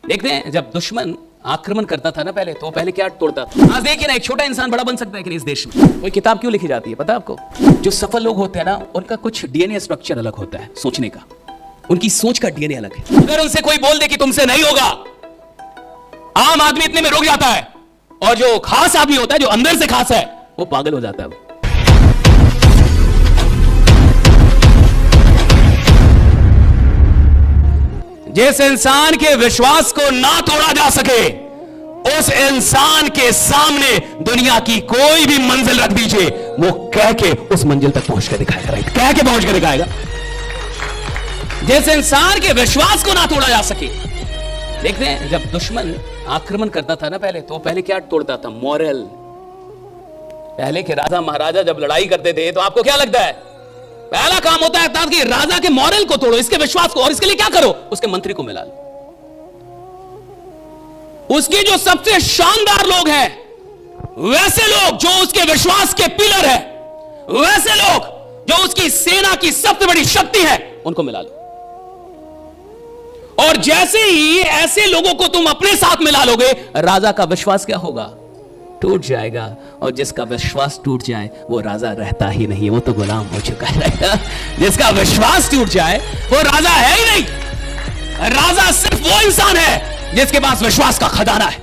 देखते हैं जब दुश्मन आक्रमण करता था ना पहले, तो पहले क्या तोड़ता था। आज देखिए ना, एक छोटा इंसान बड़ा बन सकता है कि नहीं इस देश में। कोई किताब क्यों लिखी जाती है पता है आपको? जो सफल लोग होते हैं ना, उनका कुछ डीएनए स्ट्रक्चर अलग होता है, सोचने का, उनकी सोच का डीएनए अलग है। अगर उनसे कोई बोल दे कि तुमसे नहीं होगा, आम आदमी इतने में रुक जाता है, और जो खास आदमी होता है, जो अंदर से खास है, वो पागल हो जाता है। जिस इंसान के विश्वास को ना तोड़ा जा सके, उस इंसान के सामने दुनिया की कोई भी मंजिल रख दीजिए, वो कह के उस मंजिल तक पहुंच कर दिखाएगा। राइट, कह के पहुंच कर दिखाएगा। जिस इंसान के विश्वास को ना तोड़ा जा सके, देखते हैं जब दुश्मन आक्रमण करता था ना पहले, तो पहले क्या तोड़ता था? मॉरल। पहले के राजा महाराजा जब लड़ाई करते थे, तो आपको क्या लगता है पहला काम होता है था कि राजा के मॉरल को तोड़ो, इसके विश्वास को, और इसके लिए क्या करो? उसके मंत्री को मिला लो। उसके जो सबसे शानदार लोग हैं, वैसे लोग जो उसके विश्वास के पिलर है, वैसे लोग जो उसकी सेना की सबसे बड़ी शक्ति है, उनको मिला लो। और जैसे ही ऐसे लोगों को तुम अपने साथ मिला लोगे, राजा का विश्वास क्या होगा? टूट जाएगा। और जिसका विश्वास टूट जाए, वो राजा रहता ही नहीं, वो तो गुलाम हो चुका है। जिसका विश्वास टूट जाए, वो राजा है ही नहीं। राजा सिर्फ वो इंसान है जिसके पास विश्वास का खजाना है,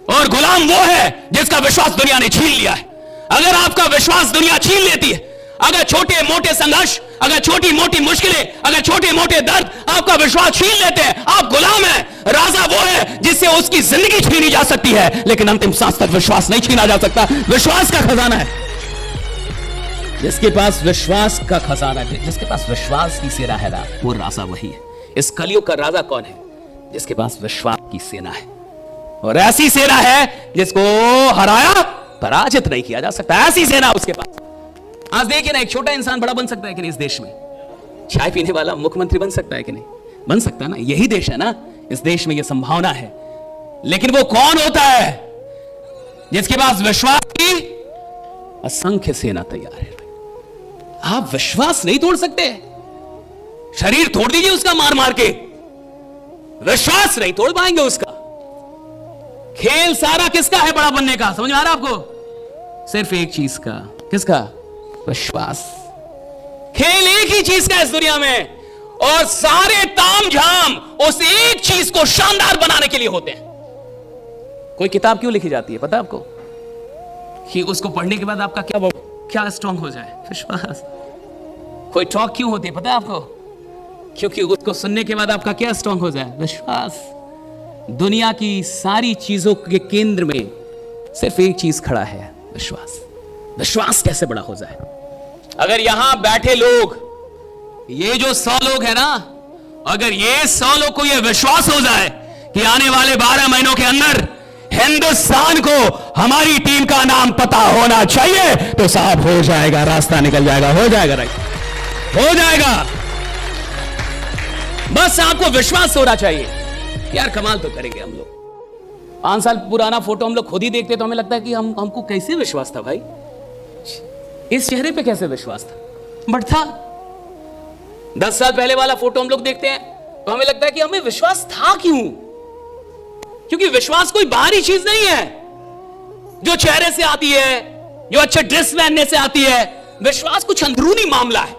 और गुलाम वो है जिसका विश्वास दुनिया ने छीन लिया है। अगर आपका विश्वास दुनिया छीन लेती है, अगर छोटे मोटे संघर्ष, अगर छोटी मोटी मुश्किलें, अगर छोटे मोटे दर्द आपका विश्वास छीन लेते हैं, आप गुलाम हैं। राजा वो है जिससे उसकी जिंदगी छीनी जा सकती है, लेकिन अंतिम सांस तक विश्वास नहीं छीना जा सकता। विश्वास का खजाना है। जिसके पास विश्वास का खजाना है, जिसके पास विश्वास की सेना है ना, वो राजा वही है। इस कलयुग का राजा कौन है? जिसके पास विश्वास की सेना है, और ऐसी सेना है जिसको हराया, पराजित नहीं किया जा सकता। ऐसी सेना उसके पास। आज देखिए ना, एक छोटा इंसान बड़ा बन सकता है कि नहीं इस देश में। चाय पीने वाला मुख्यमंत्री बन सकता है कि नहीं? बन सकता है ना। यही देश है ना, इस देश में यह संभावना है। लेकिन वो कौन होता है जिसके पास विश्वास की असंख्य सेना तैयार है? आप विश्वास नहीं तोड़ सकते। शरीर तोड़ दीजिए उसका मार मार के, विश्वास नहीं तोड़ पाएंगे उसका। खेल सारा किसका है बड़ा बनने का? समझ में आ रहा है आपको? सिर्फ एक चीज का। किसका? विश्वास। खेल एक ही चीज का है इस दुनिया में, और सारे तामझाम उस एक चीज को शानदार बनाने के लिए होते हैं। कोई किताब क्यों लिखी जाती है पता है आपको? कि उसको पढ़ने के बाद आपका क्या स्ट्रांग हो जाए? विश्वास। कोई टॉक क्यों होती है पता है आपको? क्योंकि उसको सुनने के बाद आपका क्या स्ट्रांग हो जाए? विश्वास। दुनिया की सारी चीजों के केंद्र में सिर्फ एक चीज खड़ा है, विश्वास। विश्वास कैसे बड़ा हो जाए? अगर यहां बैठे लोग, ये जो 100 लोग हैं ना, अगर ये 100 लोग को ये विश्वास हो जाए कि आने वाले 12 महीनों के अंदर हिंदुस्तान को हमारी टीम का नाम पता होना चाहिए, तो साहब हो जाएगा, रास्ता निकल जाएगा, हो जाएगा। राइट, हो जाएगा। बस आपको विश्वास होना चाहिए। यार कमाल तो करेंगे हम लोग। 5 साल पुराना फोटो हम लोग खुद ही देखते तो हमें लगता है कि हमको कैसे विश्वास था भाई, इस चेहरे पे कैसे विश्वास था, बट था। 10 साल पहले वाला फोटो हम लोग देखते हैं तो हमें लगता है कि हमें विश्वास था क्यों? क्योंकि विश्वास कोई बाहरी चीज नहीं है जो चेहरे से आती है, जो अच्छे ड्रेस पहनने से आती है। विश्वास कुछ अंदरूनी मामला है,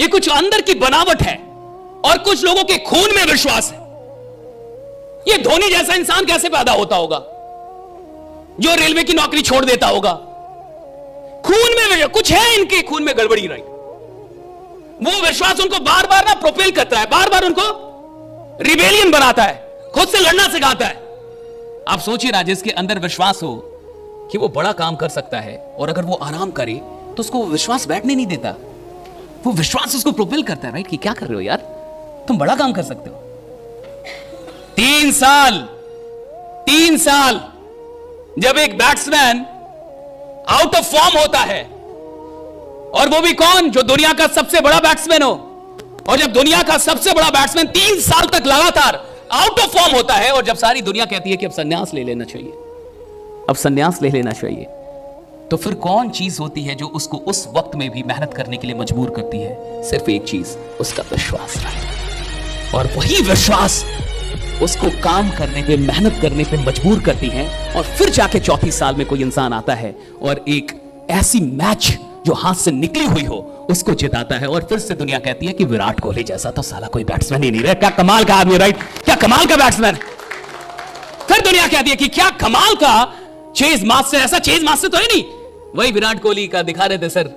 ये कुछ अंदर की बनावट है, और कुछ लोगों के खून में विश्वास है। ये धोनी जैसा इंसान कैसे पैदा होता होगा जो रेलवे की नौकरी छोड़ देता होगा? खून में कुछ है, इनके खून में गड़बड़ी रही। वो विश्वास उनको बार बार ना प्रोपेल करता है, बार बार उनको रिबेलियन बनाता है, खुद से लड़ना सिखाता है। आप सोचिए ना, जिसके अंदर विश्वास हो कि वो बड़ा काम कर सकता है, और अगर वो आराम करे तो उसको विश्वास बैठने नहीं देता। वो विश्वास उसको प्रोपेल करता है, राइट, कि क्या कर रहे हो यार, तुम बड़ा काम कर सकते हो। 3 साल जब एक बैट्समैन आउट ऑफ फॉर्म होता है, और वो भी कौन? जो दुनिया का सबसे बड़ा बैट्समैन हो। और जब दुनिया का सबसे बड़ा बैट्समैन 3 साल तक लगातार आउट ऑफ फॉर्म होता है, और जब सारी दुनिया कहती है कि अब संन्यास ले लेना चाहिए, अब संन्यास ले लेना चाहिए, तो फिर कौन चीज होती है जो उसको उस वक्त में भी मेहनत करने के लिए मजबूर करती है? सिर्फ एक चीज, उसका विश्वास रहा। और वही विश्वास उसको काम करने पे, मेहनत करने पे मजबूर करती है। और फिर जाके चौथी साल में कोई इंसान आता है और एक ऐसी मैच जो हाथ से निकली हुई हो उसको जिताता है। और फिर से दुनिया कहती है कि विराट कोहली जैसा तो साला कोई बैट्समैन ही नहीं रहा, क्या कमाल का आदमी, राइट, क्या कमाल का बैट्समैन। फिर दुनिया कहती है कि क्या कमाल का चेज मास्टर, ऐसा चेज मास्टर तो है नहीं। वही विराट कोहली का दिखा रहे थे सर,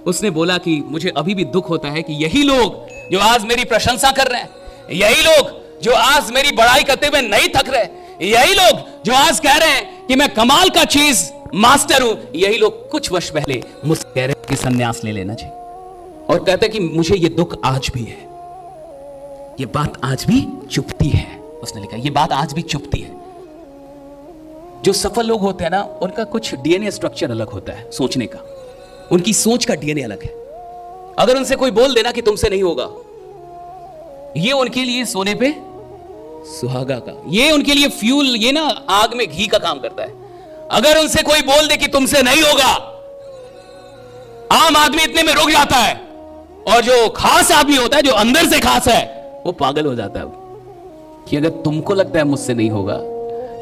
उसने बोला कि मुझे अभी भी दुख होता है कि यही लोग जो आज मेरी प्रशंसा कर रहे हैं, यही लोग जो आज मेरी बड़ाई करते हुए नहीं थक रहे, यही लोग जो आज कह रहे हैं कि मैं कमाल का चीज मास्टर हूं, यही लोग कुछ वर्ष पहले मुझसे कह रहे कि संन्यास ले लेना चाहिए। और कहते कि मुझे ये दुख आज भी है, ये बात आज भी चुपती है। उसने लिखा ये बात आज भी चुपती है। जो सफल लोग होते हैं ना, उनका कुछ डीएनए स्ट्रक्चर अलग होता है सोचने का, उनकी सोच का डीएनए अलग है। अगर उनसे कोई बोल देना कि तुमसे नहीं होगा, ये उनके लिए सोने पे सुहागा का, ये उनके लिए फ्यूल, ये ना आग में घी का काम करता है। अगर उनसे कोई बोल दे कि तुमसे नहीं होगा, आम आदमी इतने में रुक जाता है, और जो खास आदमी होता है, जो अंदर से खास है, वो पागल हो जाता है कि अगर तुमको लगता है मुझसे नहीं होगा,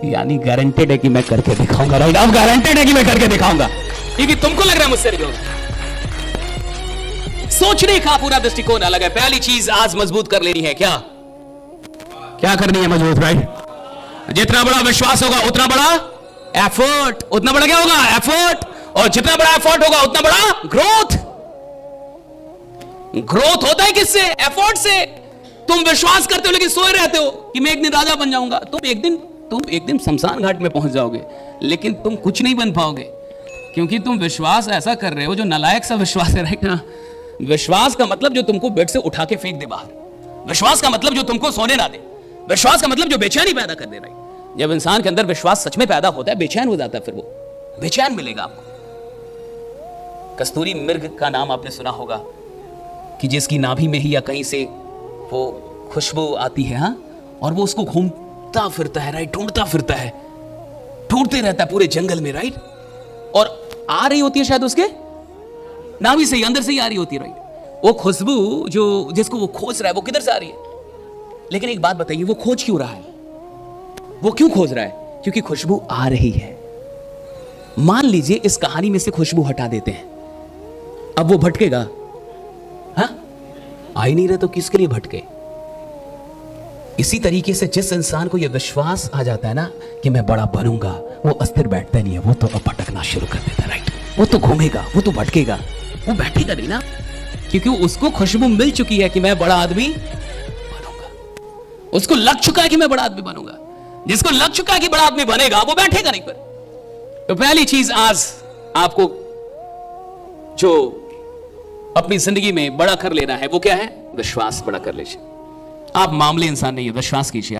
यानी गारंटेड है कि मैं करके दिखाऊंगा, राइट, अब गारंटेड है कि मैं करके दिखाऊंगा, क्योंकि तुमको लग रहा है मुझसे नहीं होगा। सोचने का पूरा दृष्टिकोण अलग है। पहली चीज आज मजबूत कर लेनी है, क्या करनी है मजबूत, राइट। जितना बड़ा विश्वास होगा उतना बड़ा एफर्ट, उतना बड़ा क्या होगा, एफर्ट। और जितना बड़ा एफर्ट होगा उतना बड़ा ग्रोथ। ग्रोथ होता है किससे, एफर्ट से। तुम विश्वास करते हो लेकिन सोए रहते हो कि मैं एक दिन राजा बन जाऊंगा, तुम एक दिन शमशान घाट में पहुंच जाओगे, लेकिन तुम कुछ नहीं बन पाओगे, क्योंकि तुम विश्वास ऐसा कर रहे हो जो नालायक सा विश्वास है, राइट ना। विश्वास का मतलब जो तुमको बेड से उठा के फेंक दे बाहर, विश्वास का मतलब जो तुमको सोने ना दे, विश्वास का मतलब जो बेचैनी पैदा कर दे, राइट। जब इंसान के अंदर विश्वास सच में पैदा होता है, बेचैन हो जाता है, फिर वो बेचैन मिलेगा आपको। कस्तूरी मृग का नाम आपने सुना होगा कि जिसकी नाभि में ही या कहीं से वो खुशबू आती है, हाँ, और वो उसको घूमता फिरता है, राइट, ढूंढता फिरता है, ढूंढते रहता है पूरे जंगल में, राइट। और आ रही होती है शायद उसके नाभि से ही, अंदर से ही आ रही होती है, राइट। वो खुशबू जो जिसको वो खोज रहा है, वो किधर से आ रही है। लेकिन एक बात बताइए, वो खोज क्यों रहा है, वो क्यों खोज रहा है, क्योंकि खुशबू आ रही है। मान लीजिए इस कहानी में से खुशबू हटा देते हैं, अब वो भटकेगा, हाँ, आ ही नहीं रहे तो किसके लिए भटके। इसी तरीके से जिस इंसान को यह विश्वास आ जाता है ना कि मैं बड़ा बनूंगा, वो अस्थिर बैठता नहीं है, वो तो अब भटकना शुरू कर देता है, राइट। वो तो घूमेगा, वो तो भटकेगा, वो बैठेगा नहीं ना, क्योंकि उसको खुशबू मिल चुकी है कि मैं बड़ा आदमी बनूंगा। उसको लग चुका है कि मैं बड़ा आदमी बनूंगा। जिसको लग चुका है कि बड़ा आदमी बनेगा, वो बैठेगा नहीं फिर। तो पहली चीज आज आपको जो अपनी जिंदगी में बड़ा कर लेना है, वो क्या है, विश्वास बड़ा कर लीजिए। आप मामले इंसान नहीं है, विश्वास कीजिए।